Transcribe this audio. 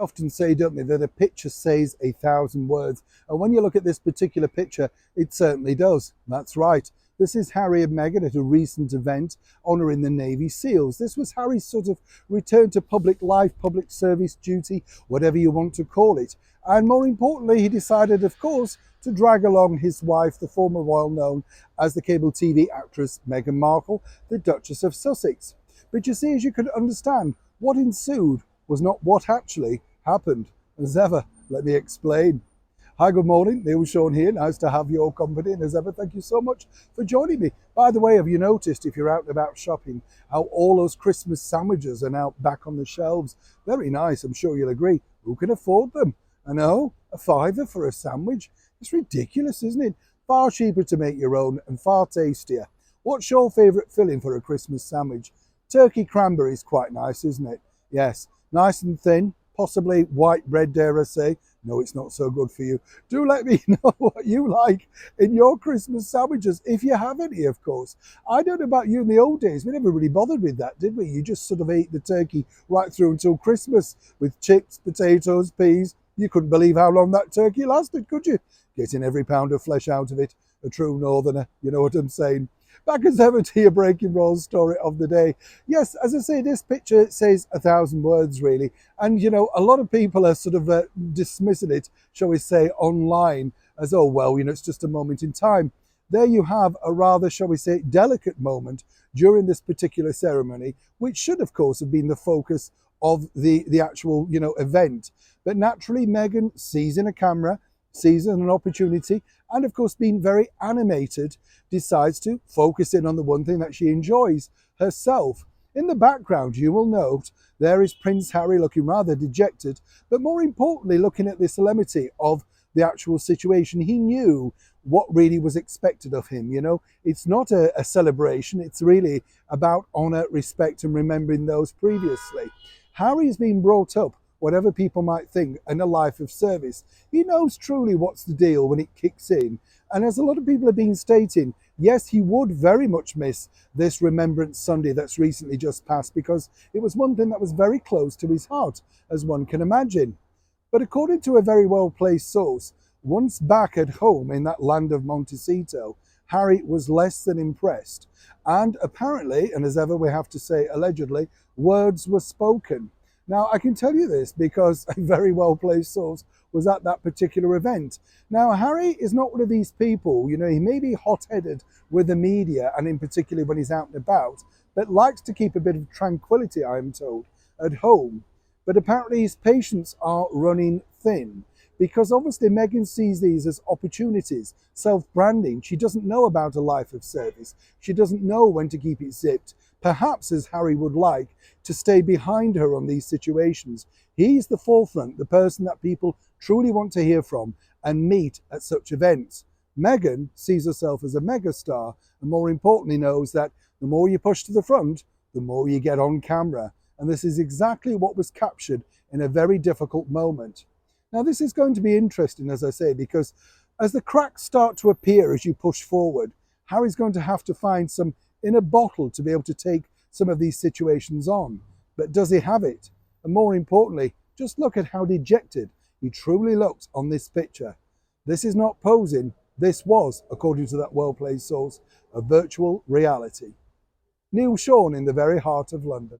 Often say, don't they, that a picture says 1,000 words. And when you look at this particular picture, it certainly does. That's right. This is Harry and Meghan at a recent event honouring the Navy SEALs. This was Harry's sort of return to public life, public service duty, whatever you want to call it. And more importantly, he decided, of course, to drag along his wife, the former royal known as the cable TV actress Meghan Markle, the Duchess of Sussex. But you see, as you could understand, what ensued was not what actually happened. As ever, let me explain. Hi, good morning. Neil Sean here. Nice to have your company. And as ever, thank you so much for joining me. By the way, have you noticed, if you're out and about shopping, how all those Christmas sandwiches are now back on the shelves? Very nice. I'm sure you'll agree. Who can afford them? I know, a fiver for a sandwich. It's ridiculous, isn't it? Far cheaper to make your own and far tastier. What's your favourite filling for a Christmas sandwich? Turkey cranberry is quite nice, isn't it? Yes, nice and thin. Possibly white bread, dare I say. No, it's not so good for you. Do let me know what you like in your Christmas sandwiches, if you have any, of course. I don't know about you in the old days. We never really bothered with that, did we? You just sort of ate the turkey right through until Christmas with chips, potatoes, peas. You couldn't believe how long that turkey lasted, could you? Getting every pound of flesh out of it. A true northerner, you know what I'm saying. Back as ever to your breaking rolls story of the day. Yes, as I say, this picture says 1,000 words really. And, you know, a lot of people are sort of dismissing it, shall we say, online as, oh, well, you know, it's just a moment in time. There you have a rather, shall we say, delicate moment during this particular ceremony, which should, of course, have been the focus of the actual, you know, event. But naturally, Meghan seizing a camera, seizing an opportunity, and of course being very animated, decides to focus in on the one thing that she enjoys, herself. In the background, you will note, there is Prince Harry looking rather dejected, but more importantly, looking at the solemnity of the actual situation. He knew what really was expected of him, you know. It's not a celebration, it's really about honour, respect and remembering those previously. Harry's been brought up, whatever people might think, in a life of service. He knows truly what's the deal when it kicks in. And as a lot of people have been stating, yes, he would very much miss this Remembrance Sunday that's recently just passed, because it was one thing that was very close to his heart, as one can imagine. But according to a very well-placed source, once back at home in that land of Montecito, Harry was less than impressed. And apparently, and as ever we have to say allegedly, words were spoken. Now, I can tell you this because a very well-placed source was at that particular event. Now, Harry is not one of these people, you know, he may be hot-headed with the media and in particular when he's out and about, but likes to keep a bit of tranquility, I am told, at home. But apparently his patience are running thin, because obviously Meghan sees these as opportunities, self-branding. She doesn't know about a life of service. She doesn't know when to keep it zipped. Perhaps, as Harry would like, to stay behind her on these situations. He's the forefront, the person that people truly want to hear from and meet at such events. Meghan sees herself as a megastar and more importantly knows that the more you push to the front, the more you get on camera. And this is exactly what was captured in a very difficult moment. Now, this is going to be interesting, as I say, because as the cracks start to appear as you push forward, Harry's going to have to find some inner bottle to be able to take some of these situations on. But does he have it? And more importantly, just look at how dejected he truly looks on this picture. This is not posing. This was, according to that well-placed source, a virtual reality. Neil Sean in the very heart of London.